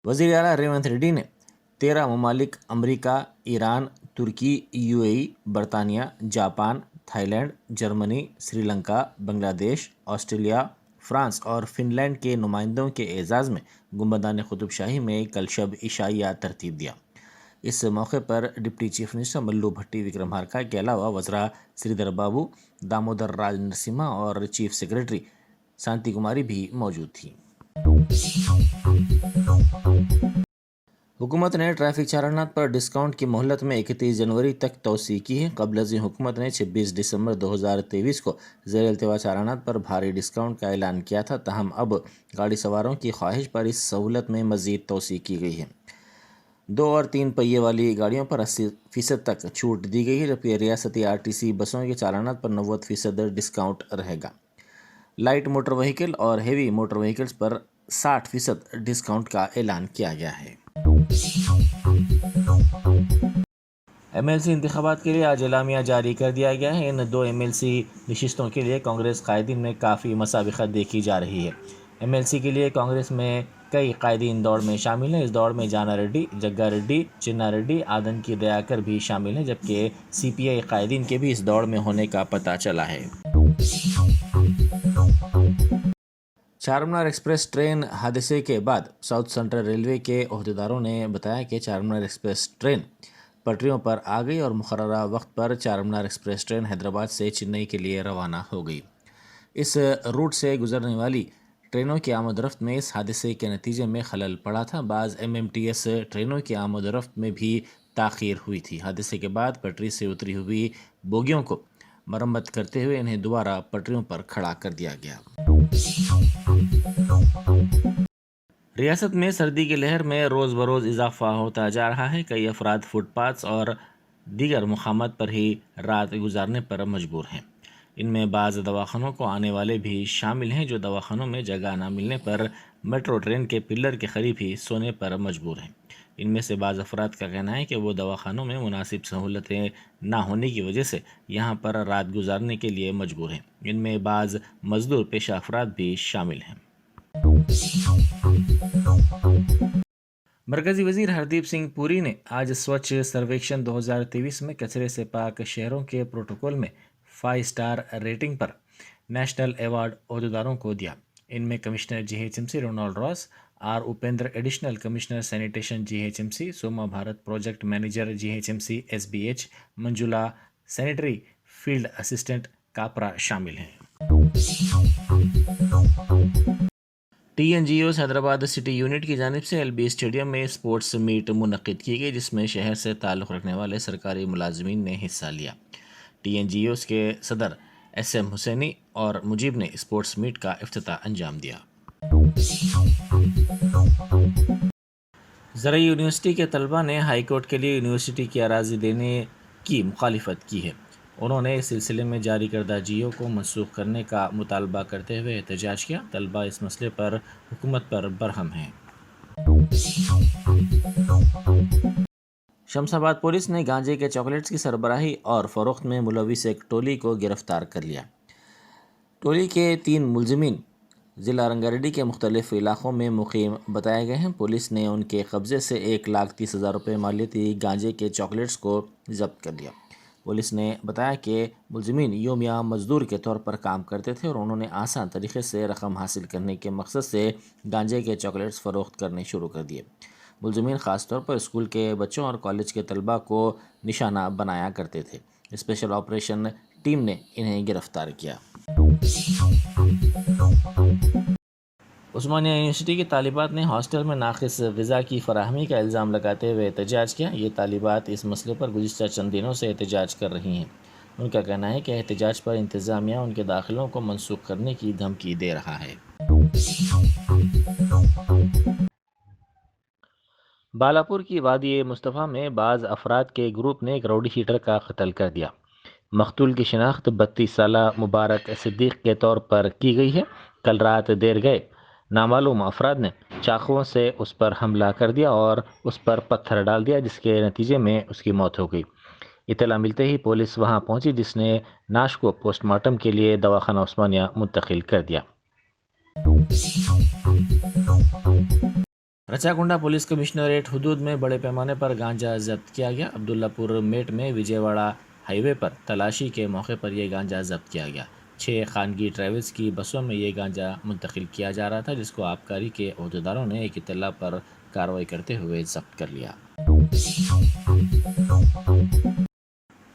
وزیر اعلیٰ ریونت ریڈی نے 13 ممالک امریکہ، ایران، ترکی، UAE، برطانیہ، Japan, Thai land, Germany, Sri Lanka, بنگلہ دیش، آسٹریلیا، فرانس اور فن لینڈ کے نمائندوں کے اعزاز میں گنبدان قطب شاہی میں کل شب عشائیہ ترتیب دیا۔ اس موقع پر ڈپٹی چیف منسٹر ملو بھٹی وکرمارکا کے علاوہ وزراء سری دھر بابو، دامودر راج نرسمہا اور چیف سیکرٹری شانتی کماری بھی موجود تھیں۔ حکومت نے ٹریفک چالانات پر ڈسکاؤنٹ کی مہلت میں 31 جنوری تک توسیع کی ہے۔ قبل ازیں حکومت نے 26 دسمبر 2023 کو زیر التوا چالانات پر بھاری ڈسکاؤنٹ کا اعلان کیا تھا، تاہم اب گاڑی سواروں کی خواہش پر اس سہولت میں مزید توسیع کی گئی ہے۔ 2 اور 3 پہیے والی گاڑیوں پر 80% تک چھوٹ دی گئی ہے، جبکہ ریاستی RTC بسوں کے چالانات پر 90% ڈسکاؤنٹ رہے گا۔ لائٹ موٹر وہیکل اور ہیوی موٹر وہیکلز پر 60% ڈسکاؤنٹ کا اعلان کیا گیا ہے۔ MLC انتخابات کے لیے آج اعلامیہ جاری کر دیا گیا ہے۔ ان 2 MLC نشستوں کے لیے کانگریس قائدین میں کافی مسابقت دیکھی جا رہی ہے۔ MLC کے لیے کانگریس میں کئی قائدین دوڑ میں شامل ہیں۔ اس دوڑ میں جانا ریڈی، جگا ریڈی، چنا ریڈی، آدن کی دیاکر بھی شامل ہیں، جبکہ CPI قائدین کے بھی اس دوڑ میں ہونے کا پتہ چلا ہے۔ چارمینار ایکسپریس ٹرین حادثے کے بعد ساؤتھ سینٹرل ریلوے کے عہدیداروں نے بتایا کہ چارمینار ایکسپریس ٹرین پٹریوں پر آ گئی اور مقررہ وقت پر چارمینار ایکسپریس ٹرین حیدرآباد سے چنئی کے لیے روانہ ہو گئی۔ اس روٹ سے گزرنے والی ٹرینوں کی آمد و رفت میں اس حادثے کے نتیجے میں خلل پڑا تھا۔ بعض MMTS ٹرینوں کی آمد و رفت میں بھی تاخیر ہوئی تھی۔ حادثے کے بعد پٹری سے اتری ہوئی بوگیوں کو مرمت کرتے ہوئے انہیں دوبارہ پٹریوں پر کھڑا کر دیا گیا۔ ریاست میں سردی کی لہر میں روز بروز اضافہ ہوتا جا رہا ہے۔ کئی افراد فٹ پاتھس اور دیگر مقامات پر ہی رات گزارنے پر مجبور ہیں۔ ان میں بعض دواخانوں کو آنے والے بھی شامل ہیں، جو دواخانوں میں جگہ نہ ملنے پر میٹرو ٹرین کے پلر کے قریب ہی سونے پر مجبور ہیں۔ ان میں سے بعض افراد کا کہنا ہے کہ وہ دواخانوں میں مناسب سہولتیں نہ ہونے کی وجہ سے یہاں پر رات گزارنے کے لیے مجبور ہیں۔ ان میں بعض مزدور پیشہ افراد بھی شامل ہیں۔ مرکزی وزیر ہردیپ سنگھ پوری نے آج سوچھ سرویکشن 2023 میں کچرے سے پاک شہروں کے پروٹوکول میں 5 اسٹار ریٹنگ پر نیشنل ایوارڈ عہدیداروں کو دیا۔ ان میں commissioner GHMC Ronald Ross, R Upender, additional commissioner sanitation GHMC Soma Bharath, project manager GHMC SBH Manjula, sanitary field assistant Kapra شامل ہیں۔ TNGOs حیدرآباد سٹی یونٹ کی جانب سے LB اسٹیڈیم میں اسپورٹس میٹ منعقد کی گئی، جس میں شہر سے تعلق رکھنے والے سرکاری ملازمین نے حصہ لیا۔ TNGOs کے صدر SM حسینی اور مجیب نے اسپورٹس میٹ کا افتتاح انجام دیا۔ زرعی یونیورسٹی کے طلباء نے ہائی کورٹ کے لیے یونیورسٹی کی اراضی دینے کی مخالفت کی ہے۔ انہوں نے اس سلسلے میں جاری کردہ GO کو منسوخ کرنے کا مطالبہ کرتے ہوئے احتجاج کیا۔ طلباء اس مسئلے پر حکومت پر برہم ہیں۔ شمس آباد پولیس نے گانجے کے چاکلیٹس کی سربراہی اور فروخت میں ملوث ایک ٹولی کو گرفتار کر لیا۔ ٹولی کے 3 ملزمین ضلع رنگا ریڈی کے مختلف علاقوں میں مقیم بتائے گئے ہیں۔ پولیس نے ان کے قبضے سے 1,30,000 روپے مالیتی گانجے کے چاکلیٹس کو ضبط کر لیا۔ پولیس نے بتایا کہ ملزمین یومیہ مزدور کے طور پر کام کرتے تھے اور انہوں نے آسان طریقے سے رقم حاصل کرنے کے مقصد سے گانجے کے چاکلیٹس فروخت کرنے شروع کر دیے۔ ملزمین خاص طور پر اسکول کے بچوں اور کالج کے طلباء کو نشانہ بنایا کرتے تھے۔ اسپیشل آپریشن ٹیم نے انہیں گرفتار کیا۔ عثمانیہ یونیورسٹی کی طالبات نے ہاسٹل میں ناقص غذا کی فراہمی کا الزام لگاتے ہوئے احتجاج کیا۔ یہ طالبات اس مسئلے پر گزشتہ چند دنوں سے احتجاج کر رہی ہیں۔ ان کا کہنا ہے کہ احتجاج پر انتظامیہ ان کے داخلوں کو منسوخ کرنے کی دھمکی دے رہا ہے۔ بالاپور کی وادی مصطفیٰ میں بعض افراد کے گروپ نے ایک راؤڈی شیٹر کا قتل کر دیا۔ مقتول کی شناخت 32 سالہ مبارک صدیق کے طور پر کی گئی ہے۔ کل رات دیر گئے نامعلوم افراد نے چاقوؤں سے اس پر حملہ کر دیا اور اس پر پتھر ڈال دیا، جس کے نتیجے میں اس کی موت ہو گئی۔ اطلاع ملتے ہی پولیس وہاں پہنچی، جس نے نعش کو پوسٹ مارٹم کے لیے دواخانہ عثمانیہ منتقل کر دیا۔ رچاکنڈا پولیس کمشنریٹ حدود میں بڑے پیمانے پر گانجا ضبط کیا گیا۔ عبداللہ پور میٹ میں وجے واڑہ ہائی وے پر تلاشی کے موقع پر یہ گانجا ضبط کیا گیا۔ 6 خانگی ٹریولز کی بسوں میں یہ گانجا منتقل کیا جا رہا تھا، جس کو آبکاری کے عہدیداروں نے ایک اطلاع پر کارروائی کرتے ہوئے ضبط کر لیا۔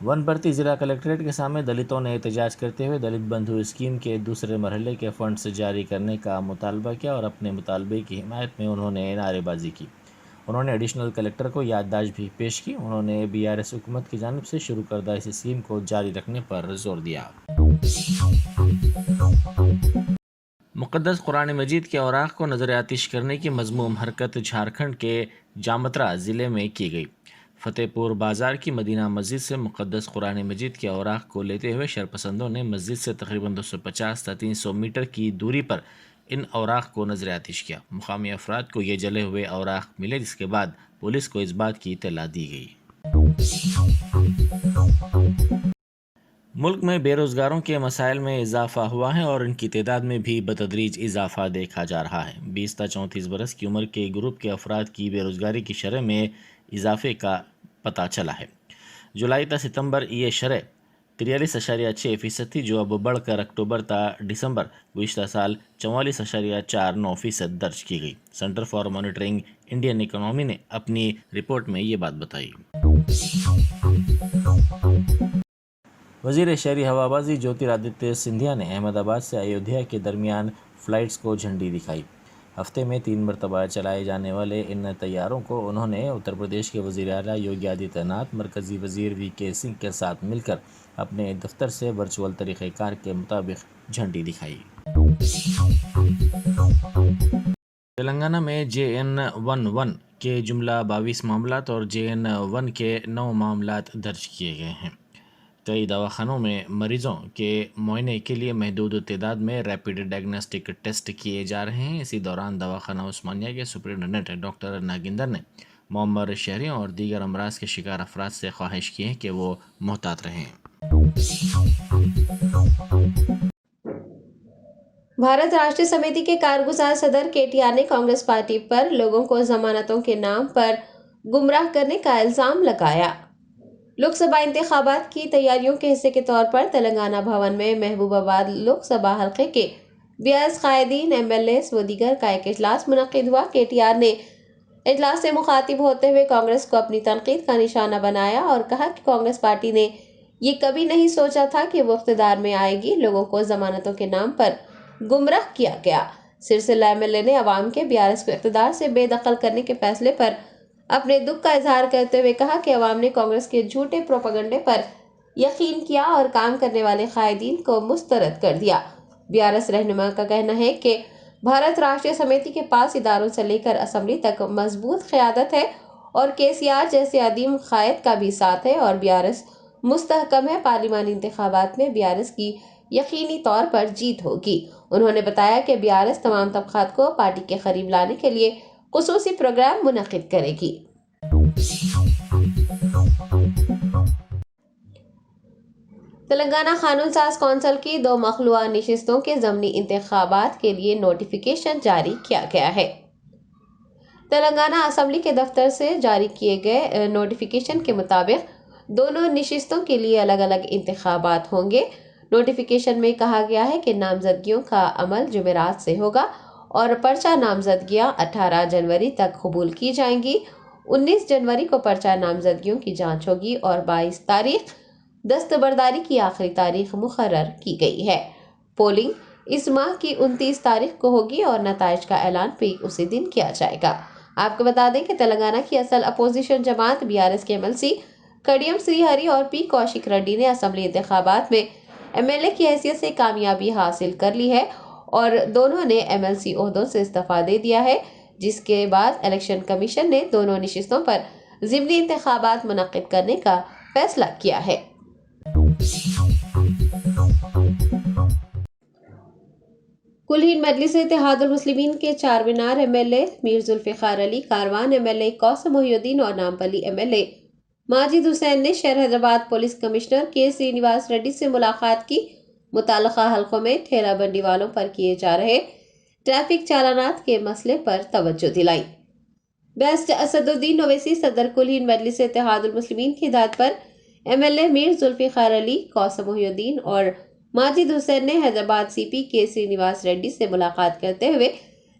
ون برتی ضلع کلکٹریٹ کے سامنے دلتوں نے احتجاج کرتے ہوئے دلت بندھو اسکیم کے دوسرے مرحلے کے فنڈز جاری کرنے کا مطالبہ کیا اور اپنے مطالبے کی حمایت میں انہوں نے نعرے بازی کی۔ انہوں نے ایڈیشنل کلکٹر کو یادداشت بھی پیش کی۔ انہوں نے BRS حکومت کی جانب سے شروع کردہ اس اسکیم کو جاری رکھنے پر زور دیا۔ مقدس قرآن مجید کے اوراق کو نظر آتش کرنے کی مذموم حرکت جھارکھنڈ کے جامترا ضلع میں کی گئی۔ فتح پور بازار کی مدینہ مسجد سے مقدس قرآن مجید کے اوراق کو لیتے ہوئے شرپسندوں نے مسجد سے تقریباً 250 تا 300 میٹر کی دوری پر ان اوراق کو نظر آتش کیا۔ مقامی افراد کو یہ جلے ہوئے اوراق ملے، جس کے بعد پولیس کو اس بات کی اطلاع دی گئی۔ ملک میں بے روزگاروں کے مسائل میں اضافہ ہوا ہے اور ان کی تعداد میں بھی بتدریج اضافہ دیکھا جا رہا ہے۔ 20 تا 34 برس کی عمر کے گروپ کے افراد کی بے روزگاری کی شرح میں اضافے کا پتہ چلا ہے۔ جولائی تا ستمبر یہ شرح 43.6% تھی، جو اب بڑھ کر اکتوبر تا دسمبر گزشتہ سال 44.49% درج کی گئی۔ Centre for monitoring Indian economy نے اپنی رپورٹ میں یہ بات بتائی۔ وزیر شہری ہوابازی جیوترادتیہ سندھیا نے احمد آباد سے ایودھیا کے درمیان فلائٹس کو جھنڈی دکھائی۔ ہفتے میں 3 مرتبہ چلائے جانے والے ان طیاروں کو انہوں نے اتر پردیش کے وزیر اعلیٰ یوگی آدتیہ ناتھ، مرکزی وزیر VK سنگھ کے ساتھ مل کر اپنے دفتر سے ورچوئل طریقہ کار کے مطابق جھنڈی دکھائی۔ تلنگانہ میں JN11 کے جملہ 22 معاملات اور JN1 کے 9 معاملات درج کیے گئے ہیں۔ کئی دواخانوں میں مریضوں کے معائنے کے لیے محدود تعداد میں ریپڈ ڈائگنوسٹک ٹیسٹ کیے جا رہے ہیں۔ اسی دوران دواخانہ عثمانیہ کے سپرنٹنڈنٹ ڈاکٹر ناگیندر نے معمر شہریوں اور دیگر امراض کے شکار افراد سے خواہش کی ہے کہ وہ محتاط رہیں۔ بھارت راشٹریہ سمیتی کے کارگزار صدر KTR نے کانگریس پارٹی پر لوگوں کو ضمانتوں کے نام پر گمراہ کرنے کا الزام لگایا۔ لوک سبھا انتخابات کی تیاریوں کے حصے کے طور پر تلنگانہ بھون میں محبوب آباد لوک سبھا حلقے کے BRS قائدین، MLAs و دیگر کا ایک اجلاس منعقد ہوا۔ KTR نے اجلاس سے مخاطب ہوتے ہوئے کانگریس کو اپنی تنقید کا نشانہ بنایا اور کہا کہ کانگریس پارٹی نے یہ کبھی نہیں سوچا تھا کہ وہ اقتدار میں آئے گی۔ لوگوں کو ضمانتوں کے نام پر گمراہ کیا گیا۔ سرسلہ MLA نے عوام کے BRS کو اقتدار سے بے دخل کرنے کے فیصلے پر اپنے دکھ کا اظہار کرتے ہوئے کہا کہ عوام نے کانگریس کے جھوٹے پروپیگنڈے پر یقین کیا اور کام کرنے والے قائدین کو مسترد کر دیا۔ BRS رہنما کا کہنا ہے کہ بھارت راشٹریہ سمیتی کے پاس اداروں سے لے کر اسمبلی تک مضبوط قیادت ہے اور KCR جیسے عظیم قائد کا بھی ساتھ ہے اور BRS مستحکم ہے۔ پارلیمانی انتخابات میں BRS کی یقینی طور پر جیت ہوگی۔ انہوں نے بتایا کہ BRS تمام طبقات کو پارٹی کے قریب لانے کے لیے خصوصی پروگرام منعقد کرے گی۔ تلنگانہ قانون ساز کونسل کی 2 مخلوعہ نشستوں کے ضمنی انتخابات کے لیے نوٹیفیکیشن جاری کیا گیا ہے۔ تلنگانہ اسمبلی کے دفتر سے جاری کیے گئے نوٹیفیکیشن کے مطابق دونوں نشستوں کے لیے الگ الگ انتخابات ہوں گے۔ نوٹیفیکیشن میں کہا گیا ہے کہ نامزدگیوں کا عمل جمعرات سے ہوگا اور پرچہ نامزدگیاں 18 جنوری تک قبول کی جائیں گی۔ 19 جنوری کو پرچہ نامزدگیوں کی جانچ ہوگی اور 22 تاریخ دستبرداری کی آخری تاریخ مقرر کی گئی ہے۔ پولنگ اس ماہ کی 29 تاریخ کو ہوگی اور نتائج کا اعلان بھی اسی دن کیا جائے گا۔ آپ کو بتا دیں کہ تلنگانہ کی اصل اپوزیشن جماعت BRS کے MLC کڈیم سری ہری اور P کوشک ریڈی نے اسمبلی انتخابات میں MLA کی حیثیت سے کامیابی حاصل کر لی ہے اور دونوں نے MLC عہدوں سے استعفیٰ دے دیا ہے، جس کے بعد الیکشن کمیشن نے دونوں نشستوں پر ضمنی انتخابات منعقد کرنے کا فیصلہ کیا ہے۔ کل ہند مجلس اتحاد المسلمین کے چار مینار MLA میر ذوالفقار علی، کاروان MLA کوثر محی الدین اور نامپلی MLA ماجد حسین نے شہر Hyderabad police commissioner K Srinivas ready سے ملاقات کی۔ متعلقہ حلقوں میں ٹھیلہ بنڈی والوں پر کیے جا رہے ٹریفک چالانات کے مسئلے پر توجہ دلائی۔ بیسٹ اسد الدین اویسی صدر کل ہند مجلس اتحاد المسلمین کی ہدایت پر MLA میر ذوالفقار علی، قاسم محی الدین اور ماجد حسین نے حیدرآباد CP کے سرینیواس ریڈی سے ملاقات کرتے ہوئے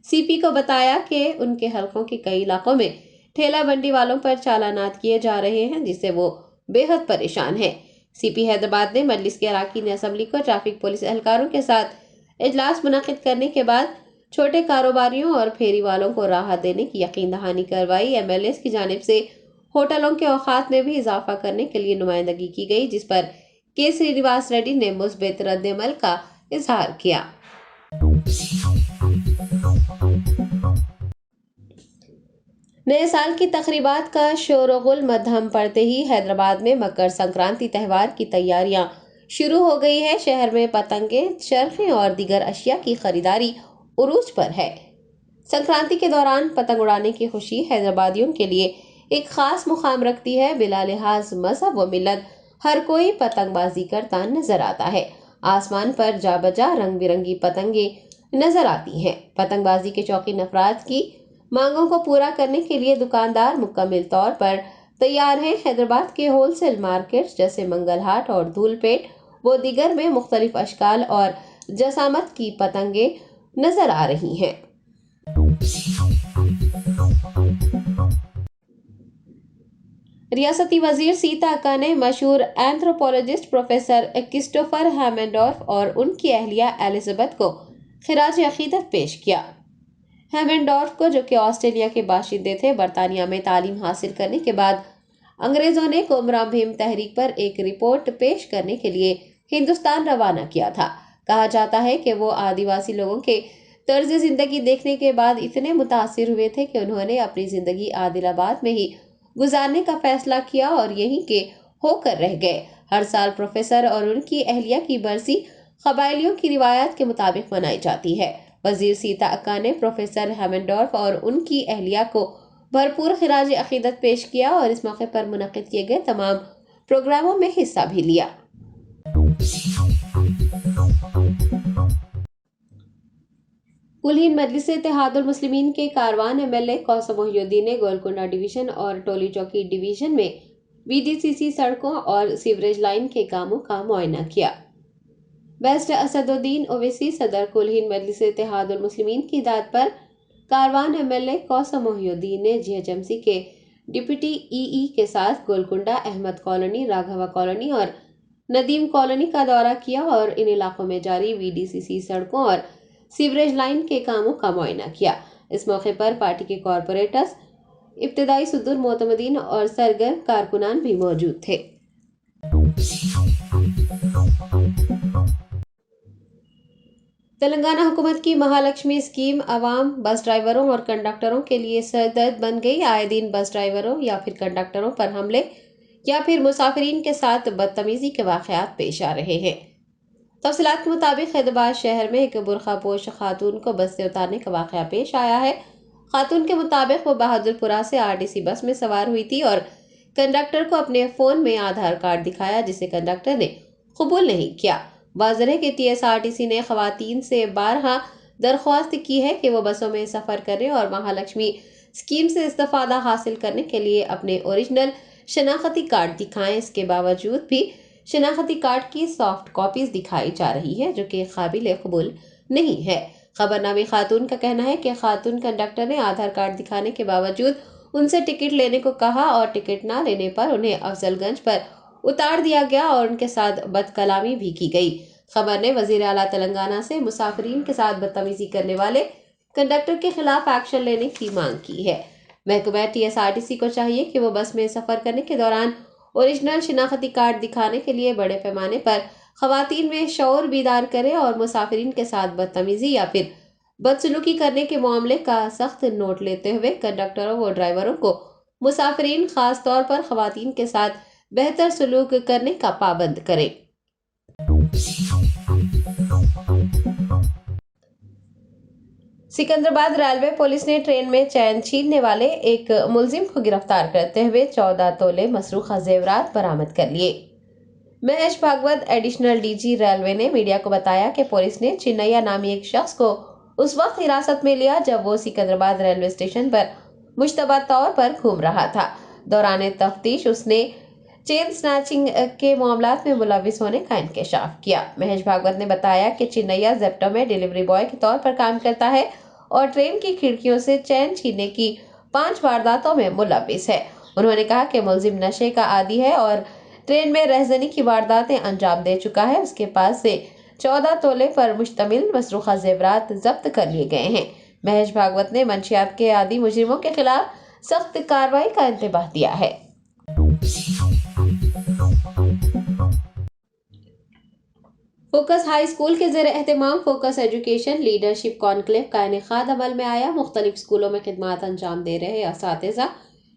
CP کو بتایا کہ ان کے حلقوں کے کئی علاقوں میں ٹھیلا بنڈی والوں پر چالانات کیے جا رہے ہیں، جس سے وہ بے حد پریشان ہے۔ CP حیدرآباد نے مجلس کے اراکین اسمبلی کو ٹریفک پولیس اہلکاروں کے ساتھ اجلاس منعقد کرنے کے بعد چھوٹے کاروباریوں اور پھیری والوں کو راحت دینے کی یقین دہانی کروائی۔ MLAs کی جانب سے ہوٹلوں کے اوقات میں بھی اضافہ کرنے کے لیے نمائندگی کی گئی، جس پر کے سرینیواس ریڈی نے مثبت رد عمل کا اظہار کیا۔ نئے سال کی تقریبات کا شور و غل مدھم پڑتے ہی حیدرآباد میں مکر سنکرانتی تہوار کی تیاریاں شروع ہو گئی ہے۔ شہر میں پتنگیں، چرخیں اور دیگر اشیاء کی خریداری عروج پر ہے۔ سنکرانتی کے دوران پتنگ اڑانے کی خوشی حیدرآبادیوں کے لیے ایک خاص مقام رکھتی ہے۔ بلا لحاظ مذہب و ملت ہر کوئی پتنگ بازی کرتا نظر آتا ہے۔ آسمان پر جا بجا رنگ برنگی پتنگیں نظر آتی ہیں۔ پتنگ بازی کے شوقین افراد کی مانگوں کو پورا کرنے کے لیے دکاندار مکمل طور پر تیار ہیں۔ حیدرآباد کے ہول سیل مارکیٹ جیسے منگل ہاٹ اور دھول پیٹ و دیگر میں مختلف اشکال اور جسامت کی پتنگیں نظر آ رہی ہیں۔ ریاستی وزیر سیتا اکا نے مشہور اینتھروپولوجسٹ پروفیسر کرسٹوفر ہیمنڈورف اور ان کی اہلیہ ایلزبتھ کو خراج عقیدت پیش کیا۔ ہیمنڈورف کو، جو کہ آسٹریلیا کے باشندے تھے، برطانیہ میں تعلیم حاصل کرنے کے بعد انگریزوں نے کومرام بھیم تحریک پر ایک رپورٹ پیش کرنے کے لیے ہندوستان روانہ کیا تھا۔ کہا جاتا ہے کہ وہ آدیواسی لوگوں کے طرز زندگی دیکھنے کے بعد اتنے متاثر ہوئے تھے کہ انہوں نے اپنی زندگی عادل آباد میں ہی گزارنے کا فیصلہ کیا اور یہیں کے ہو کر رہ گئے۔ ہر سال پروفیسر اور ان کی اہلیہ کی برسی قبائلیوں کی روایات کے مطابق منائی جاتی ہے۔ وزیر سیتا اکا نے پروفیسر ہیمنڈورف اور ان کی اہلیہ کو بھرپور خراج عقیدت پیش کیا اور اس موقع پر منعقد کیے گئے تمام پروگراموں میں حصہ بھی لیا۔ کل ہند مجلس اتحاد المسلمین کے کاروان MLA قاسم محی الدین نے گولکنڈہ ڈویژن اور ٹولی چوکی ڈویژن میں VDCC سڑکوں اور سیوریج لائن کے کاموں کا معائنہ کیا۔ بیسٹ اسد الدین اویسی صدر کل ہند مجلس اتحاد المسلمین کی ہدایت پر کاروان MLA قاسم محی الدین نے GHMC کے ڈپٹی EE کے ساتھ گولکنڈہ، احمد کالونی، راگھوا کالونی اور ندیم کالونی کا دورہ کیا اور ان علاقوں میں جاری VDCC سڑکوں اور سیوریج لائن کے کاموں کا معائنہ کیا۔ اس موقع پر پارٹی کے کارپوریٹرز، ابتدائی صدور معتمدین اور سرگرم کارکنان بھی موجود تھے۔ تلنگانہ حکومت کی مہالکشمی اسکیم عوام، بس ڈرائیوروں اور کنڈکٹروں کے لیے سردرد بن گئی۔ آئے دن بس ڈرائیوروں یا پھر کنڈکٹروں پر حملے یا پھر مسافرین کے ساتھ بدتمیزی کے واقعات پیش آ رہے ہیں۔ تفصیلات کے مطابق حیدرآباد شہر میں ایک برقع پوش خاتون کو بس سے اتارنے کا واقعہ پیش آیا ہے۔ خاتون کے مطابق وہ بہادر پورہ سے RTC بس میں سوار ہوئی تھی اور کنڈکٹر کو اپنے فون میں آدھار کارڈ دکھایا، جسے کنڈکٹر نے قبول نہیں کیا۔ واضح ہے کہ TSRTC نے خواتین سے بارہا درخواست کی ہے کہ وہ بسوں میں سفر کریں اور مہالکشمی اسکیم سے استفادہ حاصل کرنے کے لیے اپنے اوریجنل شناختی کارڈ دکھائیں۔ اس کے باوجود بھی شناختی کارڈ کی سافٹ کاپیز دکھائی جا رہی ہے، جو کہ قابل قبول نہیں ہے۔ خبرنامے خاتون کا کہنا ہے کہ خاتون کنڈکٹر نے آدھار کارڈ دکھانے کے باوجود ان سے ٹکٹ لینے کو کہا اور ٹکٹ نہ لینے پر انہیں افضل گنج پر اتار دیا گیا اور ان کے ساتھ بد کلامی بھی کی گئی۔ خبر نے وزیر اعلیٰ تلنگانہ سے مسافرین کے ساتھ بدتمیزی کرنے والے کنڈکٹر کے خلاف ایکشن لینے کی مانگ کی ہے۔ محکمہ TSRTC کو چاہیے کہ وہ بس میں سفر کرنے کے دوران اوریجنل شناختی کارڈ دکھانے کے لیے بڑے پیمانے پر خواتین میں شعور بیدار کرے اور مسافرین کے ساتھ بدتمیزی یا پھر بدسلوکی کرنے کے معاملے کا سخت نوٹ لیتے ہوئے کنڈکٹروں و ڈرائیوروں کو مسافرین، خاص طور پر خواتین کے ساتھ بہتر سلوک کرنے کا پابند کرے۔ سکندرآباد ریلوے پولیس نے ٹرین میں چین چھیننے والے ایک ملزم کو گرفتار کرتے ہوئے 14 تولے مسروقہ زیورات برآمد کر لیے۔ Mahesh Bhagwat, additional DG railway نے میڈیا کو بتایا کہ پولیس نے چنیا نامی ایک شخص کو اس وقت حراست میں لیا جب وہ سکندرآباد ریلوے اسٹیشن پر مشتبہ طور پر گھوم رہا تھا۔ دوران تفتیش اس نے چین سنیچنگ کے معاملات میں ملوث ہونے کا انکشاف کیا۔ مہیش بھاگوت نے بتایا کہ چنیا زیپٹو میں ڈیلیوری بوائے کے طور پر کام کرتا ہے اور ٹرین کی کھڑکیوں سے چین چھیننے کی 5 وارداتوں میں ملوث ہے۔ انہوں نے کہا کہ ملزم نشے کا عادی ہے اور ٹرین میں رہزنی کی وارداتیں انجام دے چکا ہے۔ اس کے پاس سے 14 تولے پر مشتمل مسروقہ زیورات ضبط کر لیے گئے ہیں۔ مہیش بھاگوت نے منشیات کے عادی مجرموں کے خلاف سخت کارروائی کا انتباہ دیا ہے۔ فوکس ہائی اسکول کے زیر اہتمام فوکس ایجوکیشن لیڈرشپ کانکلیو کا انعقاد عمل میں آیا۔ مختلف اسکولوں میں خدمات انجام دے رہے اساتذہ،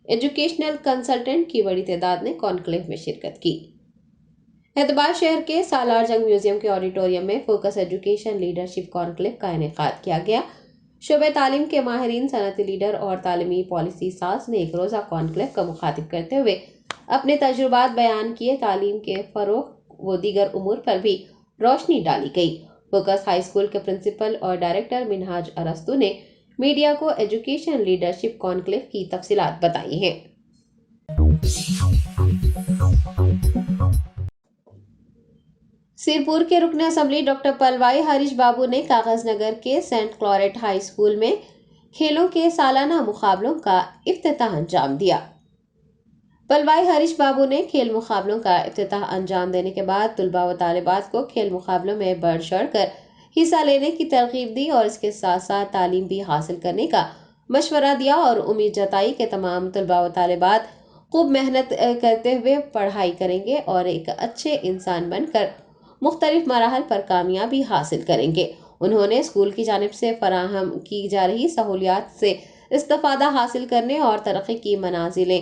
ایجوکیشنل کنسلٹنٹ کی بڑی تعداد نے کانکلیو میں شرکت کی۔ حیدرآباد شہر کے سالار جنگ میوزیم کے آڈیٹوریم میں فوکس ایجوکیشن لیڈرشپ کانکلیو کا انعقاد کیا گیا۔ شعبہ تعلیم کے ماہرین، صنعتی لیڈر اور تعلیمی پالیسی ساز نے ایک روزہ کانکلیو کا مخاطب کرتے ہوئے اپنے تجربات بیان کیے۔ تعلیم کے فروغ و دیگر امور پر بھی روشنی ڈالی گئی۔ فوکس ہائی اسکول کے پرنسپل اور ڈائریکٹر منہاج ارسطو نے میڈیا کو ایجوکیشن لیڈرشپ کانکلیو کی تفصیلات بتائی ہیں۔ سرپور کے رکن اسمبلی ڈاکٹر پلوائی ہریش بابو نے کاغذ نگر کے سینٹ کلوریٹ ہائی اسکول میں کھیلوں کے سالانہ مقابلوں کا افتتاح انجام دیا۔ پلوائی ہریش بابو نے کھیل مقابلوں کا افتتاح انجام دینے کے بعد طلباء و طالبات کو کھیل مقابلوں میں بڑھ چڑھ کر حصہ لینے کی ترغیب دی اور اس کے ساتھ ساتھ تعلیم بھی حاصل کرنے کا مشورہ دیا اور امید جتائی کہ تمام طلباء و طالبات خوب محنت کرتے ہوئے پڑھائی کریں گے اور ایک اچھے انسان بن کر مختلف مراحل پر کامیابی حاصل کریں گے۔ انہوں نے اسکول کی جانب سے فراہم کی جا رہی سہولیات سے استفادہ حاصل کرنے اور ترقی کی منازلیں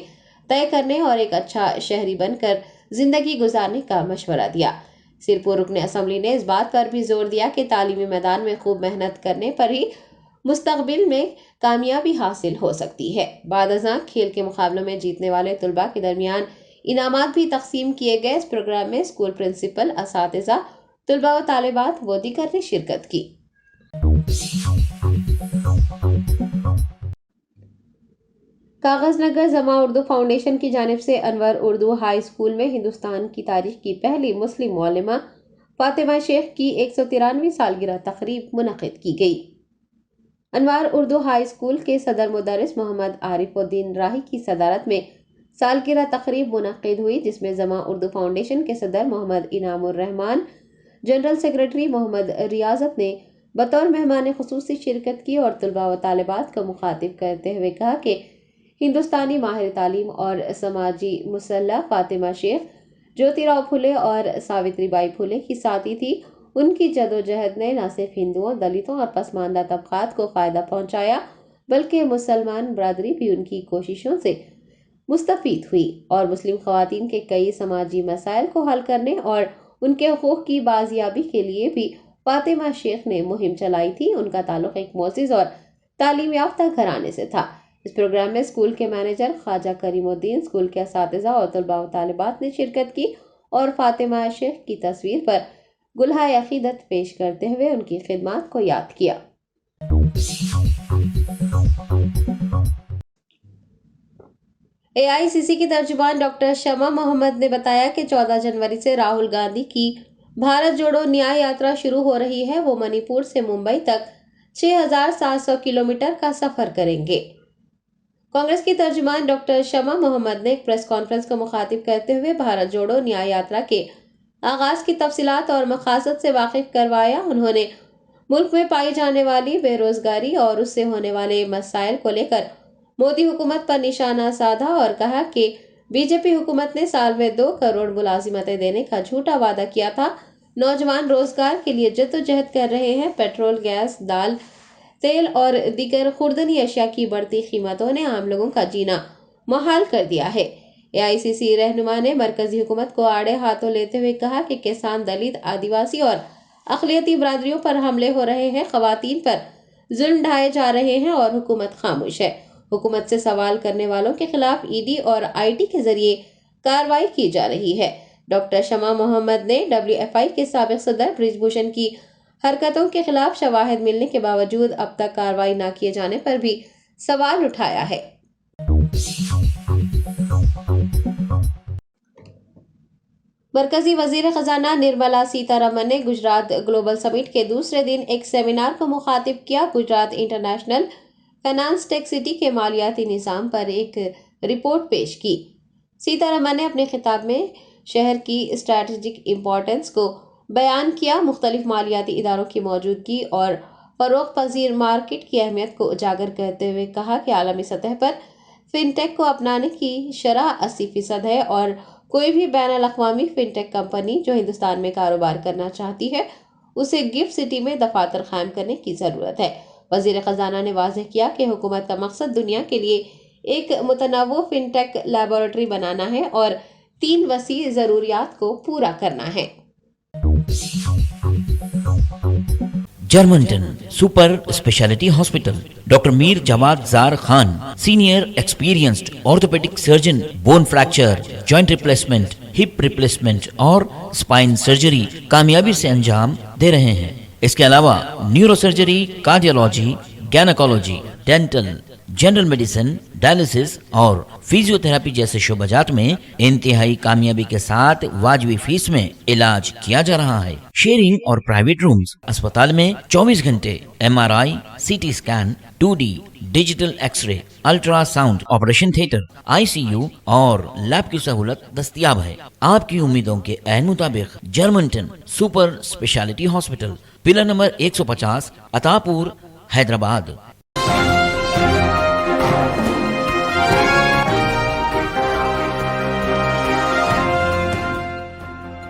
طے کرنے اور ایک اچھا شہری بن کر زندگی گزارنے کا مشورہ دیا۔ سرپور رکن اسمبلی نے اس بات پر بھی زور دیا کہ تعلیمی میدان میں خوب محنت کرنے پر ہی مستقبل میں کامیابی حاصل ہو سکتی ہے۔ بعد ازاں کھیل کے مقابلوں میں جیتنے والے طلباء کے درمیان انعامات بھی تقسیم کیے گئے۔ اس پروگرام میں اسکول پرنسپل، اساتذہ، طلباء و طالبات و دیگر نے شرکت کی۔ کاغذ نگر زما اردو فاؤنڈیشن کی جانب سے انور اردو ہائی اسکول میں ہندوستان کی تاریخ کی پہلی مسلم معلمہ فاطمہ شیخ کی 193ویں سالگرہ تقریب منعقد کی گئی۔ انوار اردو ہائی اسکول کے صدر مدرس محمد عارف الدین راہی کی صدارت میں سالگرہ تقریب منعقد ہوئی، جس میں زما اردو فاؤنڈیشن کے صدر محمد انعام الرحمان، جنرل سیکرٹری محمد ریاضت نے بطور مہمان خصوصی شرکت کی اور طلباء و طالبات کو مخاطب کرتے ہوئے کہا کہ ہندوستانی ماہر تعلیم اور سماجی مسلح فاطمہ شیخ جیوتی راؤ پھولے اور ساوتری بائی پھولے کی ساتھی تھی۔ ان کی جدوجہد نے نہ صرف ہندوؤں، دلتوں اور پسماندہ طبقات کو فائدہ پہنچایا بلکہ مسلمان برادری بھی ان کی کوششوں سے مستفید ہوئی اور مسلم خواتین کے کئی سماجی مسائل کو حل کرنے اور ان کے حقوق کی بازیابی کے لیے بھی فاطمہ شیخ نے مہم چلائی تھی۔ ان کا تعلق ایک معزز اور تعلیم یافتہ گھرانے سے تھا۔ اس پروگرام میں اسکول کے مینیجر خواجہ کریم الدین، اسکول کے اساتذہ اور طلباء و طالبات نے شرکت کی اور فاطمہ شیخ کی تصویر پر گلہائے عقیدت پیش کرتے ہوئے ان کی خدمات کو یاد کیا۔ AICC کی ترجمان ڈاکٹر شمع محمد نے بتایا کہ 14 جنوری سے راہل گاندھی کی بھارت جوڑو نیائے یاترا شروع ہو رہی ہے۔ وہ منی پور سے ممبئی تک 6700 کلومیٹر کا سفر کریں گے۔ کانگریس کی ترجمان ڈاکٹر شمع محمد نے ایک پریس کانفرنس کو مخاطب کرتے ہوئے بھارت جوڑو نیائے یاترا کے آغاز کی تفصیلات اور مقاصد سے واقف کروایا۔ انہوں نے ملک میں پائی جانے والی بے روزگاری اور اس سے ہونے والے مسائل کو لے کر مودی حکومت پر نشانہ سادھا اور کہا کہ BJP حکومت نے سال میں 2 کروڑ ملازمتیں دینے کا جھوٹا وعدہ کیا تھا۔ نوجوان روزگار کے لیے جدوجہد کر رہے ہیں۔ پیٹرول، گیس، دال، تیل اور دیگر خوردنی اشیاء کی بڑھتی قیمتوں نے عام لوگوں کا جینا محال کر دیا ہے۔ AICC رہنما نے مرکزی حکومت کو آڑے ہاتھوں لیتے ہوئے کہا کہ کسان، دلت، آدیواسی اور اقلیتی برادریوں پر حملے ہو رہے ہیں، خواتین پر ظلم ڈھائے جا رہے ہیں اور حکومت خاموش ہے۔ حکومت سے سوال کرنے والوں کے خلاف ED اور IT کے ذریعے کارروائی کی جا رہی ہے۔ ڈاکٹر شمع محمد نے WFI کے سابق صدر برج بھوشن کی حرکتوں کے خلاف شواہد ملنے کے باوجود اب تک کارروائی نہ کیے جانے پر بھی سوال اٹھایا ہے۔ مرکزی وزیر خزانہ نرملا سیتا رمن نے گجرات گلوبل سمٹ کے دوسرے دن ایک سیمینار کو مخاطب کیا۔ Gujarat international finance tech city کے مالیاتی نظام پر ایک رپورٹ پیش کی۔ سیتا رمن نے اپنے خطاب میں شہر کی اسٹریٹجک امپورٹنس کو بیان کیا، مختلف مالیاتی اداروں کی موجودگی اور فروغ پذیر مارکیٹ کی اہمیت کو اجاگر کرتے ہوئے کہا کہ عالمی سطح پر فن ٹیک کو اپنانے کی شرح 80% ہے اور کوئی بھی بین الاقوامی فن ٹیک کمپنی جو ہندوستان میں کاروبار کرنا چاہتی ہے اسے گفٹ سٹی میں دفاتر قائم کرنے کی ضرورت ہے۔ وزیر خزانہ نے واضح کیا کہ حکومت کا مقصد دنیا کے لیے ایک متنوع فن ٹیک لیبارٹری بنانا ہے اور 3 وسیع ضروریات کو پورا کرنا ہے۔ Germanten super specialty hospital, doctor Mir Jawad Zar Khan, senior experienced orthopaedic surgeon, bone fracture, joint replacement, hip replacement اور اسپائن سرجری کامیابی سے انجام دے رہے ہیں۔ اس کے علاوہ neuro surgery, cardiology, gynaecology, dental, general medicine, dialysis اور فزیو تھراپی جیسے شعبات میں انتہائی کامیابی کے ساتھ واجبی فیس میں علاج کیا جا رہا ہے۔ شیئرنگ اور پرائیویٹ رومز، اسپتال میں 24 گھنٹے MRI، CT scan, 2D digital X ray, ultra sound, operation theatre, ICU اور لیب کی سہولت دستیاب ہے۔ آپ کی امیدوں کے عین مطابق Germanten super specialty hospital, pillar number 150، عطا پور، حیدرآباد۔